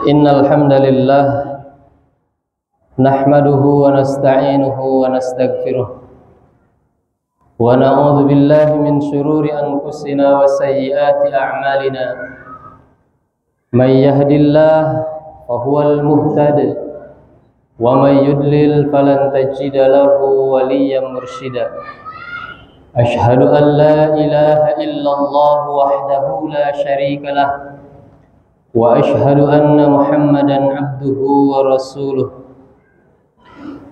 Innal hamdalillah nahmaduhu wa nasta'inuhu wa nastaghfiruh wa na'udzu billahi min shururi anfusina wa sayyiati a'malina. May yahdihillahu fahuwal muhtad wa may yudlil falan tajida lahu waliyyan mursyida. Ashhadu an la ilaha illallah wahdahu la syarika lah wa ashhadu anna Muhammadan abduhu wa rasuluh.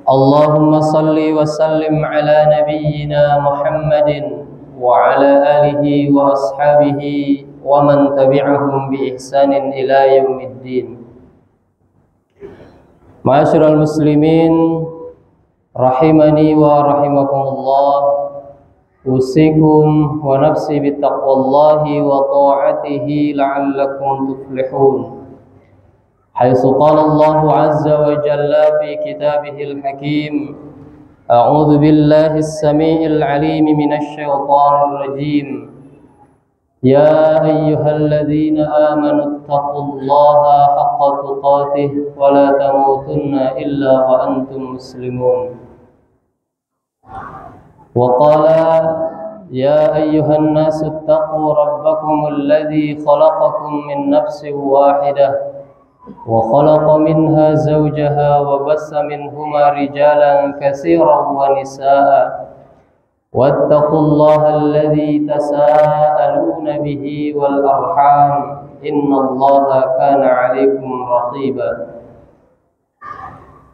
Allahumma salli wa sallim ala nabiyyina Muhammadin wa ala alihi wa ashabihi wa man tabi'ahum bi ihsanin ila yaumiddin. Ma'asyiral muslimin rahimani wa rahimakumullah. Usikum wa nafsi bittaqwallahi wa ta'atihi la'allakum tuflihun. Haitsu qala Allahu 'azza wa jalla fi kitabihil hakim. A'udzu billahi as-sami'il 'alim minasy syaithanir rajim. Ya ayyuhalladzina amanu taqullaha haqqa tuqatih wa la tamutunna illa wa antum muslimun. وقال يا أيها الناس اتقوا ربكم الذي خلقكم من نفس واحدة وخلق منها زوجها وبث منهما رجالا كثيرا ونساء واتقوا الله الذي تساءلون به والأرحام إن الله كان عليكم رقيبا.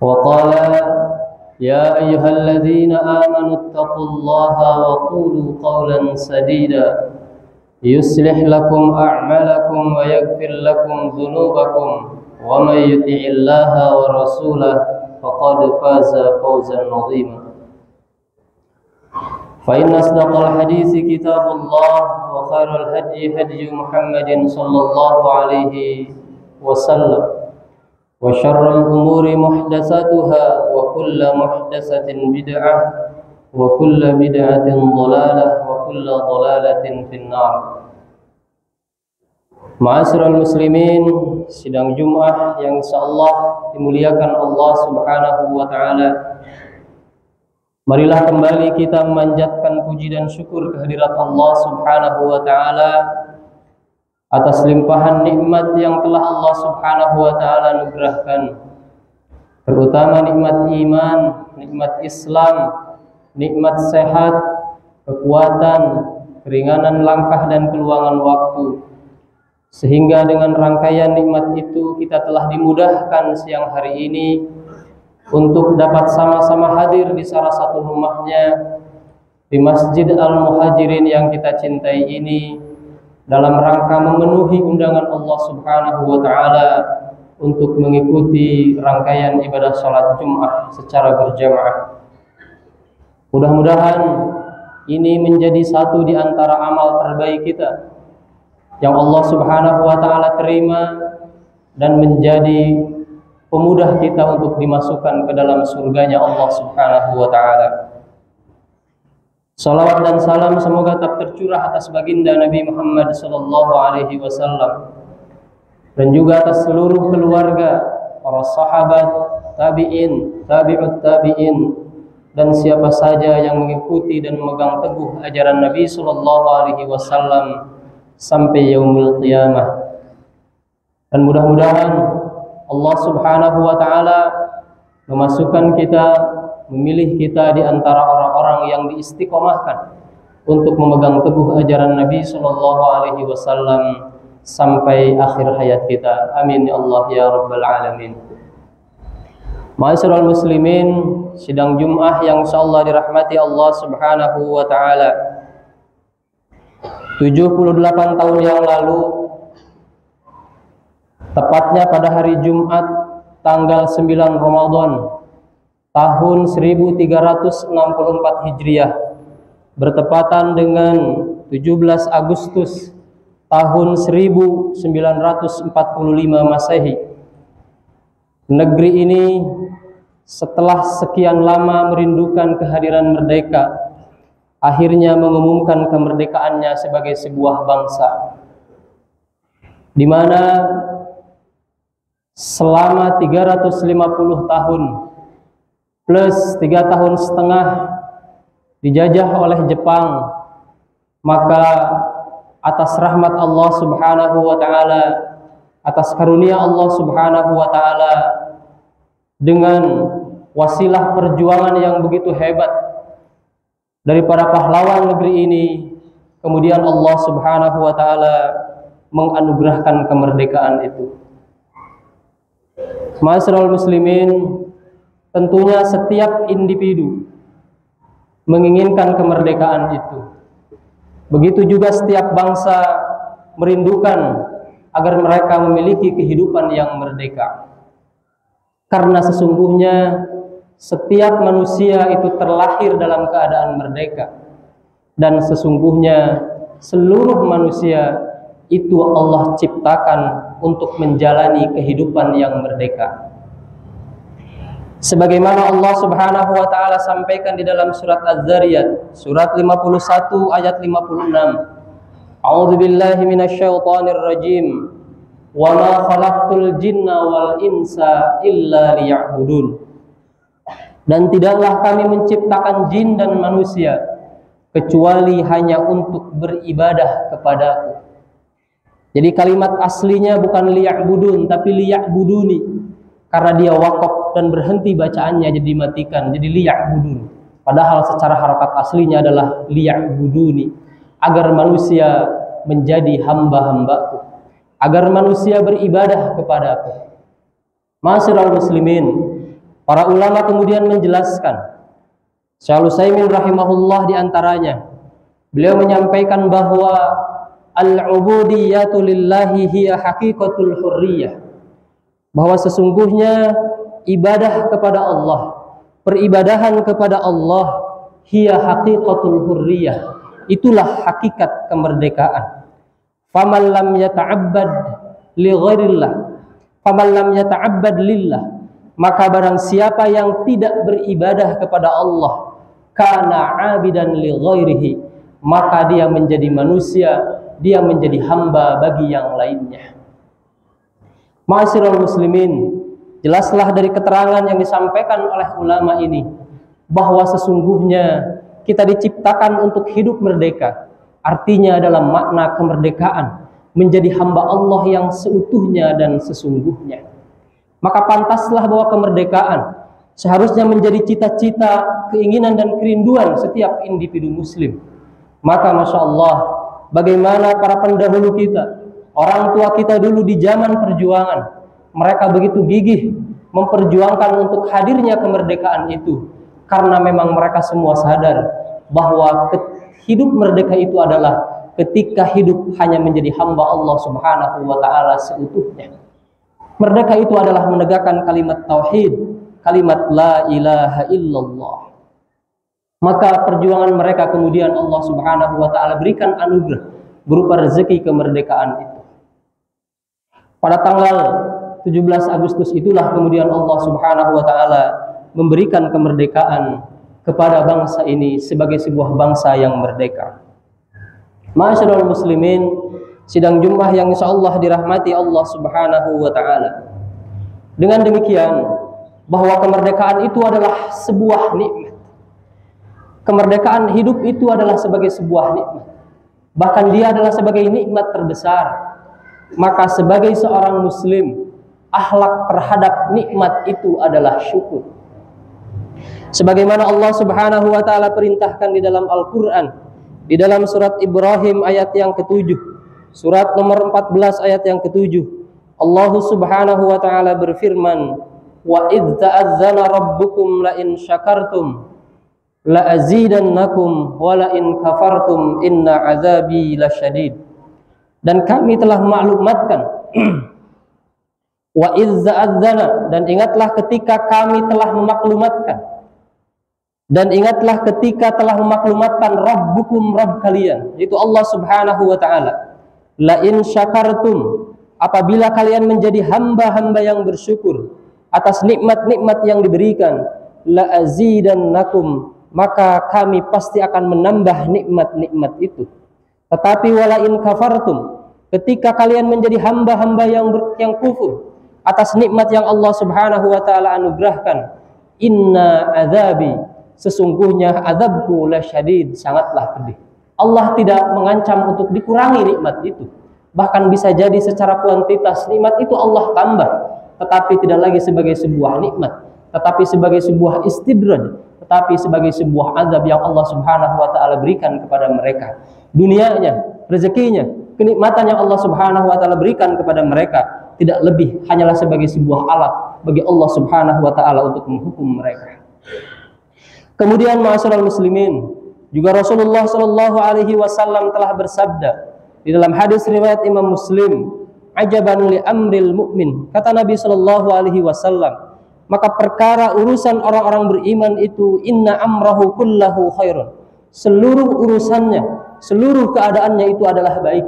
وقال يا أيها الذين آمنوا اتقوا الله وقولوا قولا سديدا يصلح لكم أعمالكم ويغفر لكم ذنوبكم ومن يطع الله ورسوله فقد فاز فوزا عظيما. فإن أصدق الحديث كتاب الله وخير الهدي هدي محمد صلى الله عليه وسلم وشر الأمور محدثاتها وكل محدثة بدعة وكل بدعة ضلالة وكل ضلالة في النار. Ma'asyiral muslimin, sidang Jumat yang insyaallah dimuliakan Allah Subhanahu wa taala. Marilah kembali kita memanjatkan puji dan syukur kehadirat Allah Subhanahu wa taala atas limpahan nikmat yang telah Allah Subhanahu wa taala anugerahkan, terutama nikmat iman, nikmat Islam, nikmat sehat, kekuatan, keringanan langkah dan keluangan waktu, sehingga dengan rangkaian nikmat itu kita telah dimudahkan siang hari ini untuk dapat sama-sama hadir di salah satu rumahnya di Masjid Al-Muhajirin yang kita cintai ini, dalam rangka memenuhi undangan Allah Subhanahu wa taala untuk mengikuti rangkaian ibadah salat Jumat secara berjamaah. Mudah-mudahan ini menjadi satu di antara amal terbaik kita yang Allah Subhanahu wa taala terima dan menjadi pemudah kita untuk dimasukkan ke dalam surganya Allah Subhanahu wa taala. Salawat dan salam semoga tetap tercurah atas baginda Nabi Muhammad sallallahu alaihi wasallam dan juga atas seluruh keluarga, para sahabat, tabi'in, tabi'ut tabi'in, dan siapa saja yang mengikuti dan memegang teguh ajaran Nabi sallallahu alaihi wasallam sampai yaumul qiyamah. Dan mudah-mudahan Allah Subhanahu wa taala memasukkan kita, memilih kita di antara orang-orang yang diistiqomahkan untuk memegang teguh ajaran Nabi sallallahu alaihi wasallam sampai akhir hayat kita. Amin ya Allah ya rabbal alamin. Ma'asyiral muslimin, sidang Jumat yang insyaallah dirahmati Allah Subhanahu wa taala. 78 tahun yang lalu, tepatnya pada hari Jumat tanggal 9 Ramadan tahun 1364 Hijriah, bertepatan dengan 17 Agustus tahun 1945 Masehi. Negeri ini setelah sekian lama merindukan kehadiran merdeka, akhirnya mengumumkan kemerdekaannya sebagai sebuah bangsa, di mana selama 350 tahun plus 3 tahun setengah dijajah oleh Jepang, maka atas rahmat Allah Subhanahu wa taala, atas karunia Allah Subhanahu wa taala, dengan wasilah perjuangan yang begitu hebat dari para pahlawan negeri ini, kemudian Allah Subhanahu wa taala menganugerahkan kemerdekaan itu. Ma'asyiral muslimin, tentunya setiap individu menginginkan kemerdekaan itu. Begitu juga setiap bangsa merindukan agar mereka memiliki kehidupan yang merdeka. Karena sesungguhnya setiap manusia itu terlahir dalam keadaan merdeka, dan sesungguhnya seluruh manusia itu Allah ciptakan untuk menjalani kehidupan yang merdeka. Sebagaimana Allah Subhanahu wa taala sampaikan di dalam surat Az-Zariyat, surat 51 ayat 56. A'udzubillahi minasyaitonir rajim. Wa ma khalaqtul jinna wal insa illa liya'budun. Dan tidaklah kami menciptakan jin dan manusia kecuali hanya untuk beribadah kepadaku. Jadi kalimat aslinya bukan liya'budun tapi liya'buduni, karena dia wakaf dan berhenti bacaannya jadi dimatikan, jadi liya'budun. Padahal secara harakat aslinya adalah liya'buduni, agar manusia menjadi hamba-hambaku, agar manusia beribadah kepadaku. Ma'asyiral muslimin, para ulama kemudian menjelaskan, Syekh Utsaimin rahimahullah di antaranya, beliau menyampaikan bahwa al-ubudiyatu lillahi hiya haqiqatul hurriyah, bahwa sesungguhnya ibadah kepada Allah, peribadahan kepada Allah, hiya haqiqatul hurriyah, itulah hakikat kemerdekaan. Faman lam yata'abbad li ghairillah, faman lam yata'abbad lillah, maka barang siapa yang tidak beribadah kepada Allah, kana abidan li ghairihi, maka dia menjadi manusia, dia menjadi hamba bagi yang lainnya. Ma'asyiral muslimin, jelaslah dari keterangan yang disampaikan oleh ulama ini bahwa sesungguhnya kita diciptakan untuk hidup merdeka. Artinya dalam makna kemerdekaan menjadi hamba Allah yang seutuhnya dan sesungguhnya. Maka pantaslah bahwa kemerdekaan seharusnya menjadi cita-cita, keinginan dan kerinduan setiap individu muslim. Maka Masya Allah, bagaimana para pendahulu kita, orang tua kita dulu di zaman perjuangan, mereka begitu gigih memperjuangkan untuk hadirnya kemerdekaan itu, karena memang mereka semua sadar bahwa hidup merdeka itu adalah ketika hidup hanya menjadi hamba Allah Subhanahu wa taala seutuhnya. Merdeka itu adalah menegakkan kalimat tauhid, kalimat la ilaha illallah. Maka perjuangan mereka kemudian Allah Subhanahu wa taala berikan anugerah berupa rezeki kemerdekaan itu. Pada tanggal 17 Agustus itulah kemudian Allah Subhanahu wa taala memberikan kemerdekaan kepada bangsa ini sebagai sebuah bangsa yang merdeka. Ma'asyiral muslimin, sidang Jumat yang insyaallah dirahmati Allah Subhanahu wa taala. Dengan demikian, bahwa kemerdekaan itu adalah sebuah nikmat. Kemerdekaan hidup itu adalah sebagai sebuah nikmat. Bahkan dia adalah sebagai nikmat terbesar. Maka sebagai seorang muslim, akhlak terhadap nikmat itu adalah syukur. Sebagaimana Allah Subhanahu wa taala perintahkan di dalam Al-Qur'an, di dalam surat Ibrahim ayat yang ke-7, surat nomor 14 ayat yang ke-7, Allah Subhanahu wa taala berfirman, wa idz ta'azzana rabbukum la in syakartum la azidannakum wa la in kafartum inna azabi lasyadid. Dan kami telah maklumatkan wa idz ta'azzana, dan ingatlah ketika kami telah memaklumatkan, dan ingatlah ketika telah memaklumatkan Rabbukum, Rabb kalian, yaitu Allah Subhanahu wa ta'ala, la in syakartum, apabila kalian menjadi hamba-hamba yang bersyukur atas nikmat-nikmat yang diberikan, la azidannakum, maka kami pasti akan menambah nikmat-nikmat itu. Tetapi wala in kafartum, ketika kalian menjadi hamba-hamba yang kufur atas nikmat yang Allah Subhanahu wa taala anugerahkan. Inna adzabi, sesungguhnya azabku lasyadid, sangatlah pedih. Allah tidak mengancam untuk dikurangi nikmat itu. Bahkan bisa jadi secara kuantitas nikmat itu Allah tambah, tetapi tidak lagi sebagai sebuah nikmat, tetapi sebagai sebuah istidraj, tetapi sebagai sebuah azab yang Allah Subhanahu wa taala berikan kepada mereka. Dunianya, rezekinya, kenikmatan yang Allah Subhanahu wa taala berikan kepada mereka tidak lebih hanyalah sebagai sebuah alat bagi Allah Subhanahu wa taala untuk menghukum mereka. Kemudian ma'asyiral muslimin, juga Rasulullah sallallahu alaihi wasallam telah bersabda di dalam hadis riwayat Imam Muslim, ajaban li amril mu'min, kata Nabi sallallahu alaihi wasallam, maka perkara urusan orang-orang beriman itu inna amrahu kullahu khairun, seluruh urusannya, seluruh keadaannya itu adalah baik.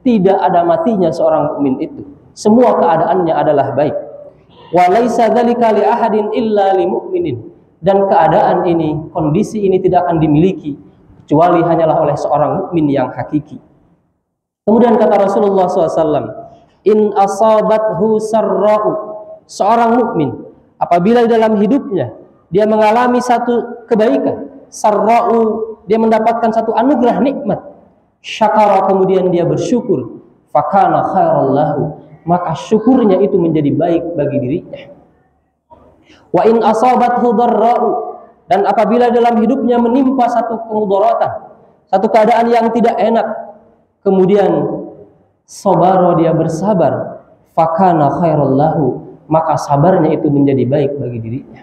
Tidak ada matinya seorang mukmin itu, semua keadaannya adalah baik. Wa laisa dzalika li ahadin illa li mu'minin, dan keadaan ini, kondisi ini tidak akan dimiliki kecuali hanyalah oleh seorang mukmin yang hakiki. Kemudian kata Rasulullah SAW, in asabathu sarra'u, seorang mukmin apabila dalam hidupnya dia mengalami satu kebaikan, sarra'u, dia mendapatkan satu anugerah nikmat, syakara, kemudian dia bersyukur, fakana khairal lahu, maka syukurnya itu menjadi baik bagi dirinya. Wa in asabathu darra'u, dan apabila dalam hidupnya menimpa satu kemudaratan, satu keadaan yang tidak enak, kemudian sabara, dia bersabar, fakana khairal lahu, maka sabarnya itu menjadi baik bagi dirinya.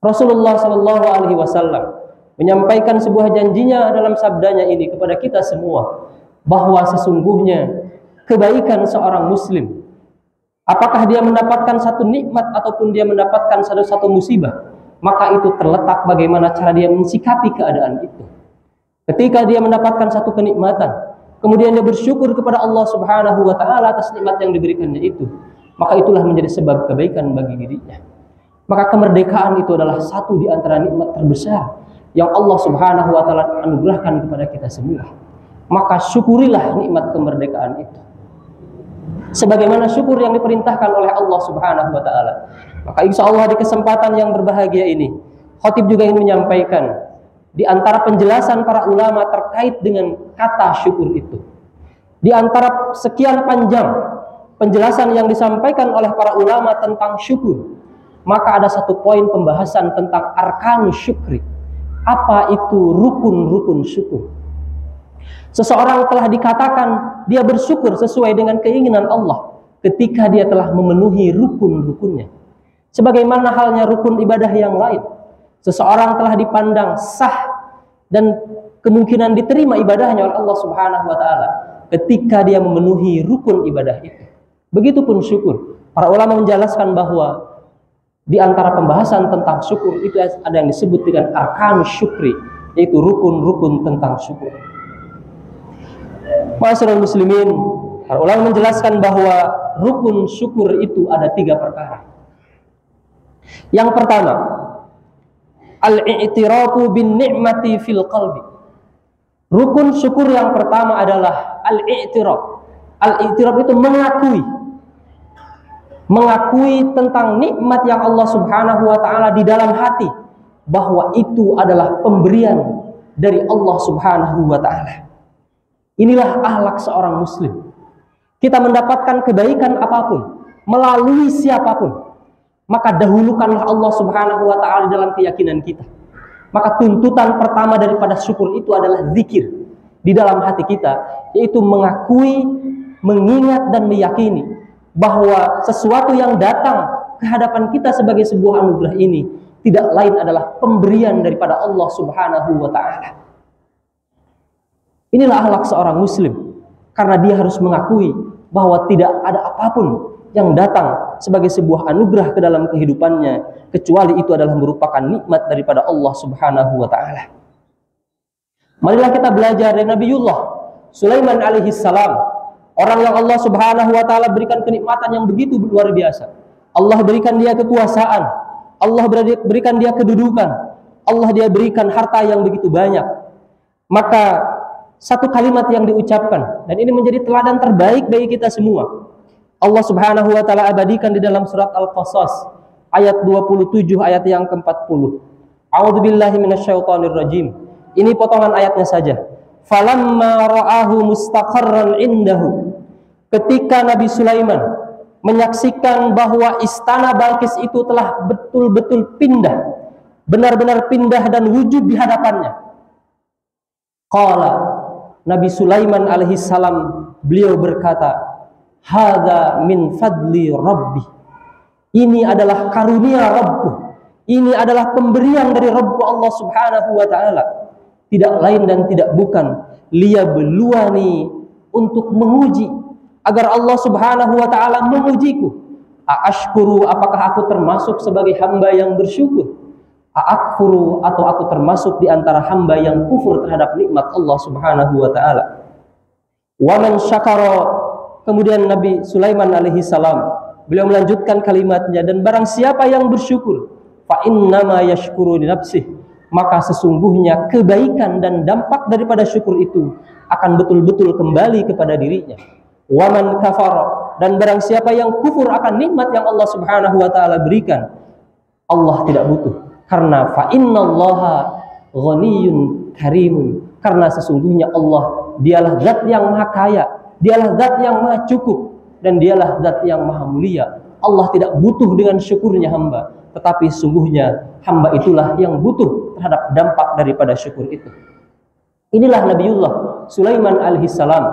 Rasulullah sallallahu alaihi wasallam menyampaikan sebuah janjinya dalam sabdanya ini kepada kita semua, bahwa sesungguhnya kebaikan seorang muslim, apakah dia mendapatkan satu nikmat ataupun dia mendapatkan satu musibah, maka itu terletak bagaimana cara dia mensikapi keadaan itu. Ketika dia mendapatkan satu kenikmatan, kemudian dia bersyukur kepada Allah Subhanahu wa taala atas nikmat yang diberikannya itu, maka itulah menjadi sebab kebaikan bagi dirinya. Maka kemerdekaan itu adalah satu di antara nikmat terbesar yang Allah Subhanahu wa taala anugerahkan kepada kita semua. Maka syukurilah nikmat kemerdekaan itu sebagaimana syukur yang diperintahkan oleh Allah Subhanahu wa taala. Maka insya Allah di kesempatan yang berbahagia ini, khatib juga ingin menyampaikan di antara penjelasan para ulama terkait dengan kata syukur itu. Di antara sekian panjang penjelasan yang disampaikan oleh para ulama tentang syukur, maka ada satu poin pembahasan tentang arkanus syukri. Apa itu rukun-rukun syukur? Seseorang telah dikatakan dia bersyukur sesuai dengan keinginan Allah ketika dia telah memenuhi rukun-rukunnya. Sebagaimana halnya rukun ibadah yang lain, seseorang telah dipandang sah dan kemungkinan diterima ibadahnya oleh Allah Subhanahu wa taala ketika dia memenuhi rukun ibadah itu. Begitupun syukur. Para ulama menjelaskan bahwa di antara pembahasan tentang syukur itu ada yang disebut dengan arkanus syukri, yaitu rukun-rukun tentang syukur. Ma'asyiral muslimin, para ulama menjelaskan bahwa rukun syukur itu ada 3 perkara. Yang pertama, al-i'tirafu bin ni'mati fil qalbi. Rukun syukur yang pertama adalah al-i'tiraf. Al-i'tiraf itu mengakui tentang nikmat yang Allah Subhanahu wa taala di dalam hati, bahwa itu adalah pemberian dari Allah Subhanahu wa taala. Inilah akhlak seorang muslim. Kita mendapatkan kebaikan apapun melalui siapapun, maka dahulukanlah Allah Subhanahu wa taala dalam keyakinan kita. Maka tuntutan pertama daripada syukur itu adalah zikir di dalam hati kita, yaitu mengakui, mengingat dan meyakini bahwa sesuatu yang datang ke hadapan kita sebagai sebuah anugerah ini tidak lain adalah pemberian daripada Allah Subhanahu wa taala. Inilah akhlak seorang muslim, karena dia harus mengakui bahwa tidak ada apapun yang datang sebagai sebuah anugerah ke dalam kehidupannya kecuali itu adalah merupakan nikmat daripada Allah Subhanahu wa taala. Marilah kita belajar dari Nabiullah Sulaiman alaihi salam, orang yang Allah Subhanahu wa taala berikan kenikmatan yang begitu luar biasa. Allah berikan dia kekuasaan, Allah berikan dia kedudukan, Allah dia berikan harta yang begitu banyak. Maka satu kalimat yang diucapkan, dan ini menjadi teladan terbaik bagi kita semua. Allah Subhanahu wa taala abadikan di dalam surat Al-Qasas ayat 27 ayat yang ke-40. A'udzubillahi minasyaitonir rajim. Ini potongan ayatnya saja. Falamma ra'ahu mustaqarran indahu. Ketika Nabi Sulaiman menyaksikan bahwa istana Balqis itu telah betul-betul pindah, benar-benar pindah dan wujud di hadapannya. Qala, Nabi Sulaiman alaihi salam, beliau berkata, hadza min fadli rabbi. Ini adalah karunia Rabbku. Ini adalah pemberian dari Rabbku Allah Subhanahu wa taala. Tidak lain dan tidak bukan liyabluwani, untuk menguji, agar Allah Subhanahu wa taala mengujiku. Aashkuru, apakah aku termasuk sebagai hamba yang bersyukur? Aakfuru, atau aku termasuk di antara hamba yang kufur terhadap nikmat Allah Subhanahu wa taala. Wa man syakara. Kemudian Nabi Sulaiman alaihi salam, beliau melanjutkan kalimatnya, dan barang siapa yang bersyukur, fa innama yashkuru li nafsih, maka sesungguhnya kebaikan dan dampak daripada syukur itu akan betul-betul kembali kepada dirinya. Wa man kafara, dan barang siapa yang kufur akan nikmat yang Allah Subhanahu wa taala berikan, Allah tidak butuh, karena fa innallaha ghaniyyun karimun, karena sesungguhnya Allah dialah zat yang maha kaya, dialah zat yang maha cukup, dan dialah zat yang maha mulia. Allah tidak butuh dengan syukurnya hamba, tetapi sungguhnya hamba itulah yang butuh terhadap dampak daripada syukur itu. Inilah Nabiullah Sulaiman alaihissalam,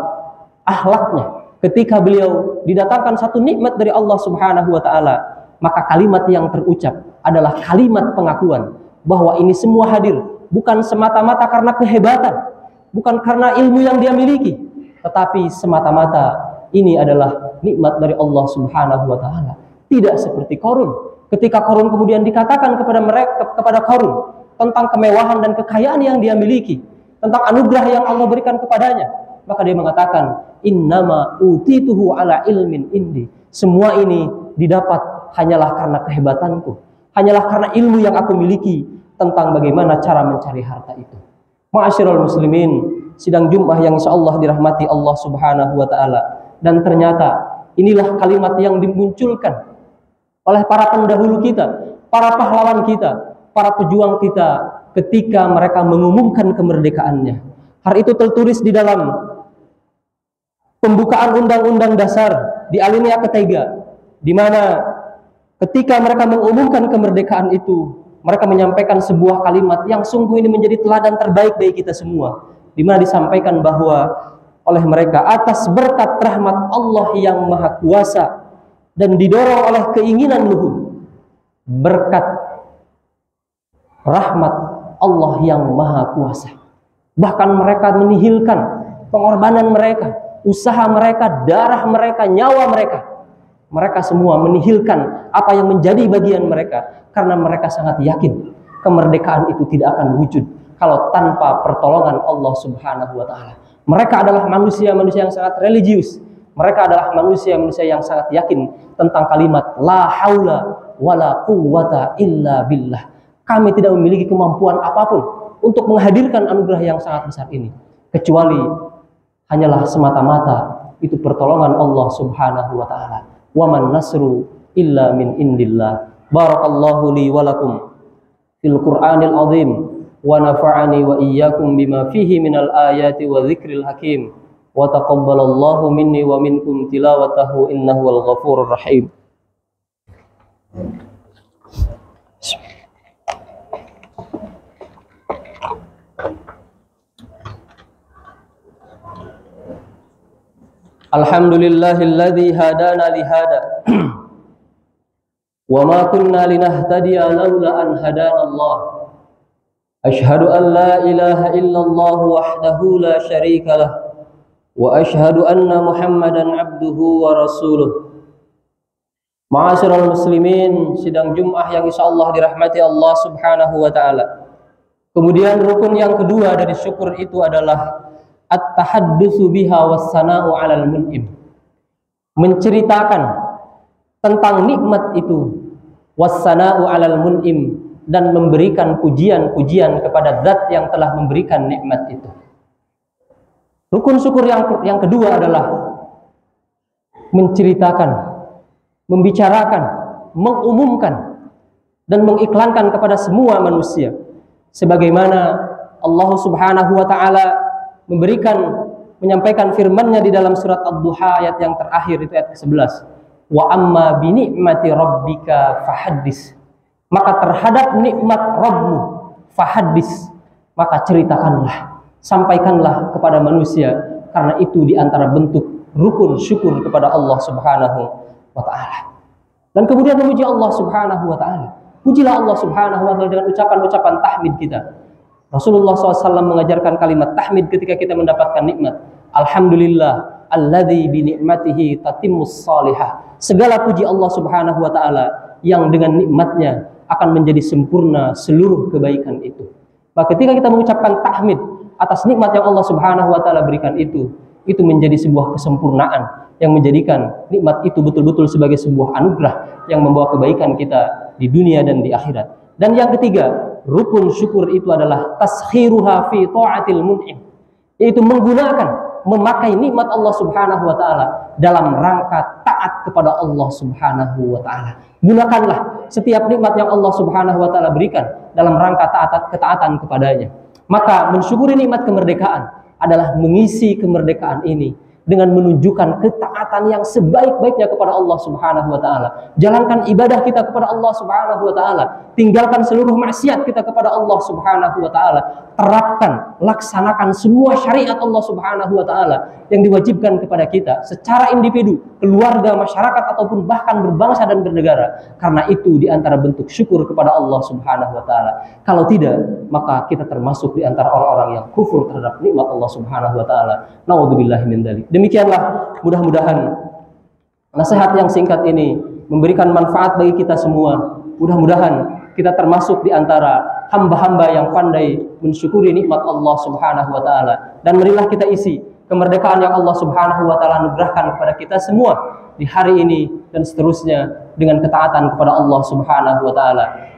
akhlaknya ketika beliau didatangkan satu nikmat dari Allah Subhanahu wa taala, maka kalimat yang terucap adalah kalimat pengakuan bahwa ini semua hadir bukan semata-mata karena kehebatan, bukan karena ilmu yang dia miliki, tetapi semata-mata ini adalah nikmat dari Allah Subhanahu wa taala. Tidak seperti Qarun. Ketika Qarun kemudian dikatakan kepada Qarun tentang kemewahan dan kekayaan yang dia miliki, tentang anugerah yang Allah berikan kepadanya, maka dia mengatakan, innama utituhu ala ilmin indi. Semua ini didapat hanyalah karena kehebatanku, hanyalah karena ilmu yang aku miliki tentang bagaimana cara mencari harta itu. Ma'asyiral muslimin, sidang Jumat yang insyaallah dirahmati Allah Subhanahu wa taala. Dan ternyata inilah kalimat yang dimunculkan oleh para pendahulu kita, para pahlawan kita, para pejuang kita ketika mereka mengumumkan kemerdekaannya. Hal itu tertulis di dalam pembukaan Undang-Undang Dasar di alinea ketiga, di mana ketika mereka mengumumkan kemerdekaan itu, mereka menyampaikan sebuah kalimat yang sungguh ini menjadi teladan terbaik bagi kita semua, di mana disampaikan bahwa oleh mereka, atas berkat rahmat Allah yang maha kuasa dan didorong oleh keinginan luhur, berkat rahmat Allah yang maha kuasa, bahkan mereka menihilkan pengorbanan mereka, usaha mereka, darah mereka, nyawa mereka semua menihilkan apa yang menjadi bagian mereka, karena mereka sangat yakin kemerdekaan itu tidak akan wujud kalau tanpa pertolongan Allah Subhanahu wa taala. Mereka adalah manusia-manusia yang sangat religius. Mereka adalah manusia-manusia yang sangat yakin tentang kalimat la haula wala quwwata illa billah. Kami tidak memiliki kemampuan apapun untuk menghadirkan anugerah yang sangat besar ini, kecuali hanyalah semata-mata itu pertolongan Allah Subhanahu wa taala. Wa man nasru illa min indillah. Barakallahu li wa lakum fil Qur'anil azim wa nafa'ani wa iyyakum bima fihi minal ayati wa dzikril hakim wa taqabbalallahu minni wa minkum tilawatahu innahu wal ghafurur rahim. Alhamdulillahilladzi hadana li hada wa ma kunna linahtadiya laula an hadana Allah. Ashhadu an la ilaha illallah wahdahu la syarika lah wa ashhadu anna Muhammadan abduhu wa rasuluh. Ma'asyiral muslimin, sidang Jumat yang insyaallah dirahmati Allah Subhanahu wa taala. Kemudian rukun yang kedua dari syukur itu adalah at-tahaddusu biha was-sana'u 'alal mun'im. Menceritakan tentang nikmat itu, was-sana'u 'alal mun'im, dan memberikan pujian-pujian kepada zat yang telah memberikan nikmat itu. Rukun syukur yang kedua adalah menceritakan, membicarakan, mengumumkan dan mengiklankan kepada semua manusia sebagaimana Allah Subhanahu wa taala menyampaikan firman-Nya di dalam surat Ad-Duha ayat yang terakhir, itu ayat ke-11. Wa amma bi ni'mati rabbika fahaddis. Maka terhadap nikmat Rabbmu fahaddis, maka ceritakanlah, sampaikanlah kepada manusia, karena itu di antara bentuk rukun syukur kepada Allah Subhanahu wa taala. Dan kemudian memuji Allah Subhanahu wa taala. Pujilah Allah Subhanahu wa taala dengan ucapan-ucapan tahmid kita. Rasulullah SAW mengajarkan kalimat tahmid ketika kita mendapatkan nikmat. Alhamdulillah alladzi bi ni'matihi tatimmus salihah. Segala puji Allah Subhanahu wa taala yang dengan nikmatnya akan menjadi sempurna seluruh kebaikan itu. Maka ketika kita mengucapkan tahmid atas nikmat yang Allah Subhanahu wa taala berikan itu menjadi sebuah kesempurnaan yang menjadikan nikmat itu betul-betul sebagai sebuah anugerah yang membawa kebaikan kita di dunia dan di akhirat. Dan yang ketiga, rukun syukur itu adalah taskhiruha fi ta'atil mun'im, yaitu memakai nikmat Allah Subhanahu wa taala dalam rangka taat kepada Allah Subhanahu wa taala. Gunakanlah setiap nikmat yang Allah Subhanahu wa taala berikan dalam rangka ketaatan kepadanya. Maka mensyukuri nikmat kemerdekaan adalah mengisi kemerdekaan ini dengan menunjukkan ketaatan yang sebaik-baiknya kepada Allah Subhanahu wa taala. Jalankan ibadah kita kepada Allah Subhanahu wa taala, tinggalkan seluruh maksiat kita kepada Allah Subhanahu wa taala. Terapkan, laksanakan semua syariat Allah Subhanahu wa taala yang diwajibkan kepada kita secara individu, keluarga, masyarakat ataupun bahkan berbangsa dan bernegara. Karena itu di antara bentuk syukur kepada Allah Subhanahu wa taala. Kalau tidak, maka kita termasuk di antara orang-orang yang kufur terhadap nikmat Allah Subhanahu wa taala. Naudzubillahi min dzalik. Demikianlah, mudah-mudahan nasihat yang singkat ini memberikan manfaat bagi kita semua. Mudah-mudahan kita termasuk di antara hamba-hamba yang pandai mensyukuri nikmat Allah Subhanahu wa taala. Dan marilah kita isi kemerdekaan yang Allah Subhanahu wa taala anugerahkan kepada kita semua di hari ini dan seterusnya dengan ketaatan kepada Allah Subhanahu wa taala.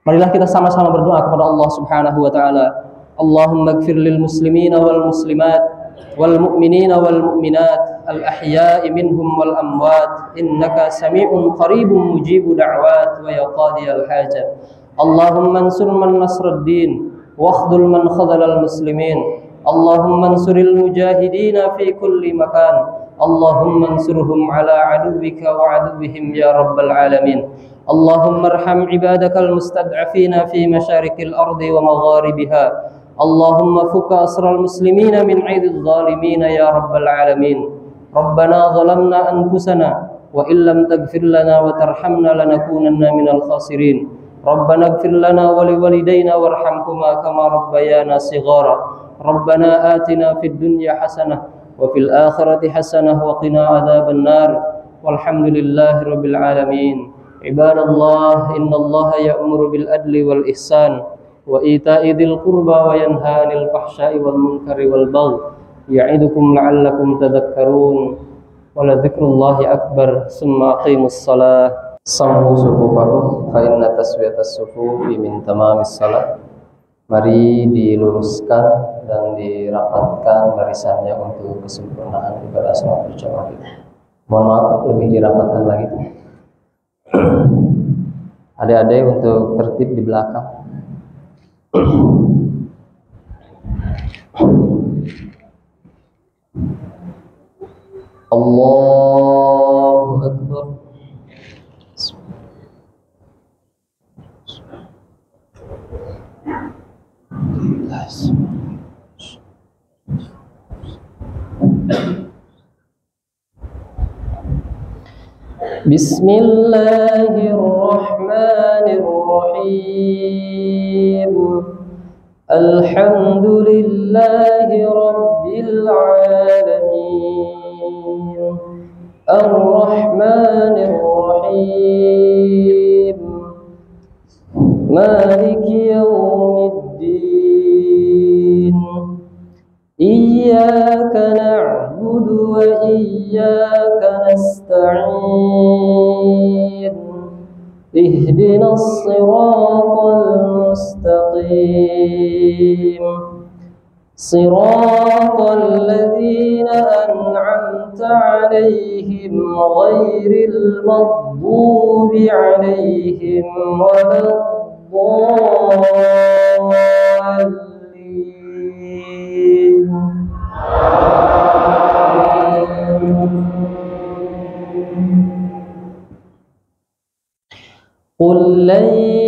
Marilah kita sama-sama berdoa kepada Allah Subhanahu wa taala. Allahumma ighfir lil muslimina wal muslimat wal mu'minina wal mu'minat al ahya'i minhum wal amwat innaka sami'un qaribun mujibu da'wat wa ya qadiyal hajat. Allahumma ansur man nasruddin wakhdhul man khadhalal muslimin. Allahumma ansuril mujahidina fi kulli makan. Allahumma ansurhum ala aduwika wa aduwihim ya rabbal alamin. Allahumma arham ibadakal mustad'afina fi masyarikil ardi wa magharibiha. Allahumma fuka asral muslimina min aidil zalimina ya rabbal alamin. Rabbana zalamna anfusana wa illam taghfir lana wa tarhamna lanakunanna minal khasirin. Rabbana ighfir lana wa liwalidayna warhamhuma kama rabbayana shighara. Rabbana atina fid dunya hasanah wa fil akhirati hasanah wa qina adzaban nar. Walhamdulillahi rabbil alamin. Ibadallah, innallaha ya'muru bil adli wal ihsan wa ita'i dzil qurba wa yanha 'anil fahsya'i wal munkari wal baghi ya'idukum la'allakum tadhakkarun. Wa la dzikrullahi akbar. Summa aqimus shalah. Sammu sufufakum fa inna taswiyatas sufufi min tamamis shalah. Mari diluruskan dan dirapatkan barisannya untuk kesempurnaan ibadah salat berjamaah kita. Mohon maaf, lebih dirapatkan lagi. Adik-adik untuk tertib di belakang. Allahu Akbar. Bismillahirrahmanirrahim. Alhamdulillahi rabbil alamin. Ar-Rahmanir Rahim. Maliki yaumiddin. Iyyaka na'budu wa iyyaka nasta'in. Ihdinas siratal mustaqim. صراط الذين أنعمت عليهم غير المغضوب عليهم ولا الضالين. قل لن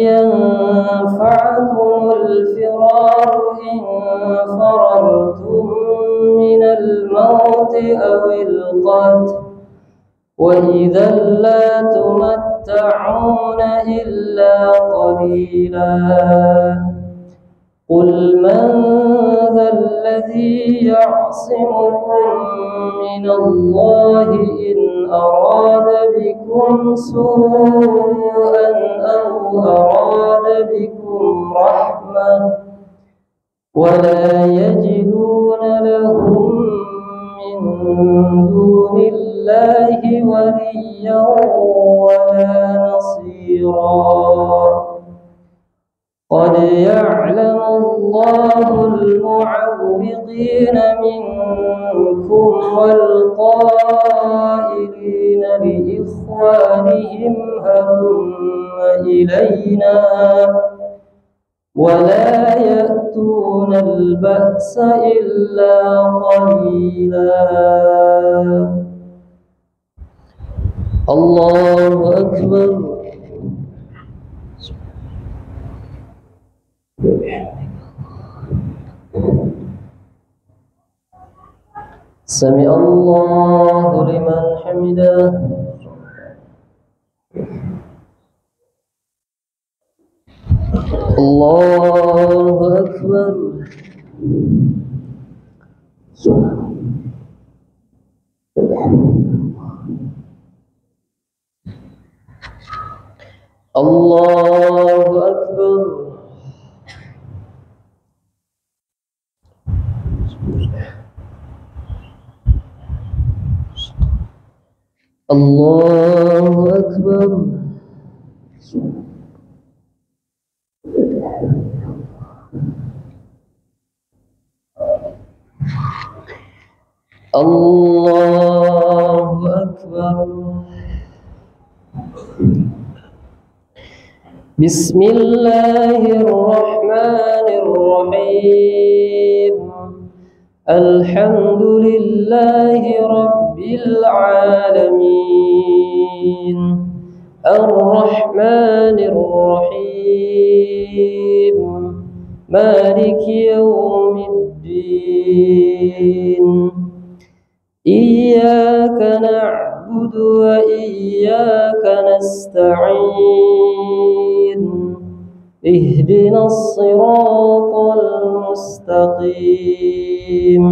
ينفعكم الفرار إن فررتم من الموت أو القتل وإذا لا تمتعون إلا قليلا. قل من ذا الذي يعصمكم من الله إن أراد بكم سوءا أو أراد بكم رحمة ولا يجدون لهم من دون الله وليا ولا نصيرا. قد يعلم الله المعوقين منكم والقائلين لإخوانهم هلم إلينا ولا يأتون البأس إلا قليلا. الله أكبر. سمع الله لمن حمده. الله أكبر. الله أكبر. الله أكبر. الله أكبر. بسم الله الرحمن الرحيم. الحمد لله رب العالمين الرحمن الرحيم مالك يوم الدين. إياك نعبد وإياك نستعين. اهدنا الصراط المستقيم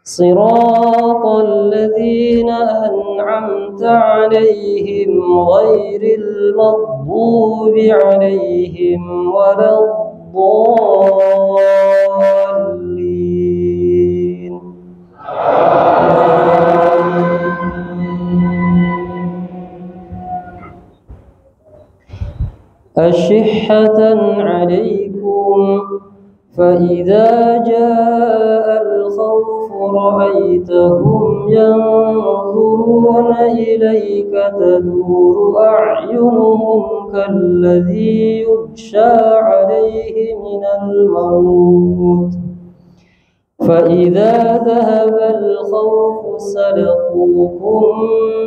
صراط الذين أنعمت عليهم غير المغضوب عليهم ولا الضالين. أشحة عليكم فإذا جاء الخوف رأيتهم ينظرون إليك تدور أعينهم كالذي يغشى عليه من الموت فإذا ذهب الخوف سلقوكم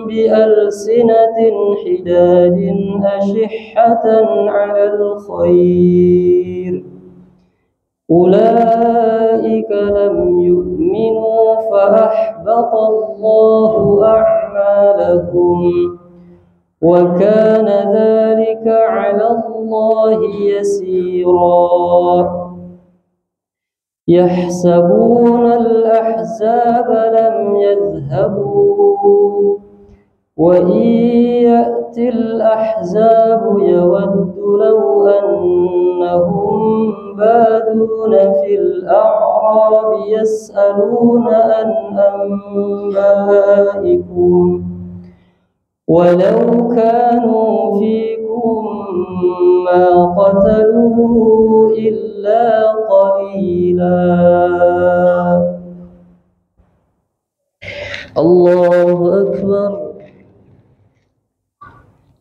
بألسنة حداد أشحة على الخير أولئك لم يؤمنوا فأحبط الله أعمالهم وكان ذلك على الله يسيرا. يحسبون الأحزاب لم يذهبوا وإن يأتي الأحزاب يود لو أنهم بادون في الأعراب يسألون عن أنبائكم ولو كانوا فيكم ما قتلوا إلا قليلا. Allahu Akbar.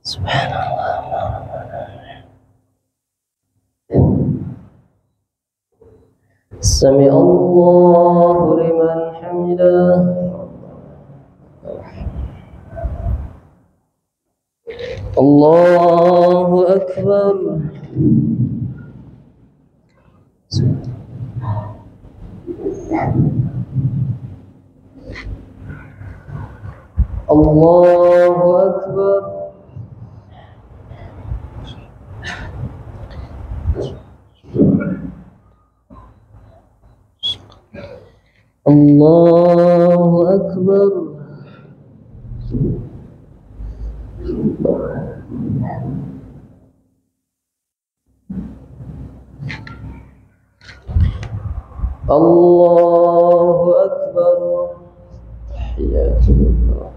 Subhanallah. Sami Allahu liman hamidah. Allahu Akbar. Allahu Akbar. Allahu Akbar. Allahu Akbar. Tahiyatullah.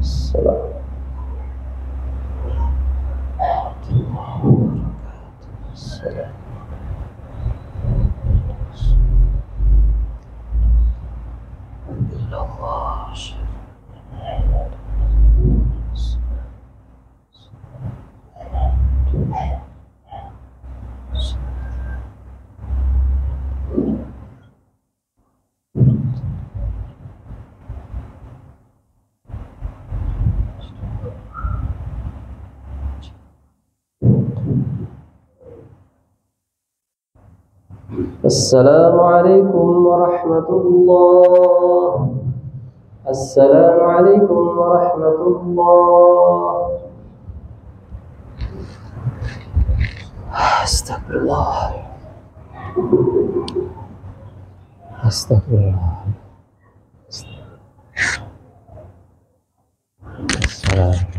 Salam. Salam. Assalamualaikum warahmatullah. Assalamualaikum warahmatullah. Astagfirullah. Astagfirullah. Astagfirullah.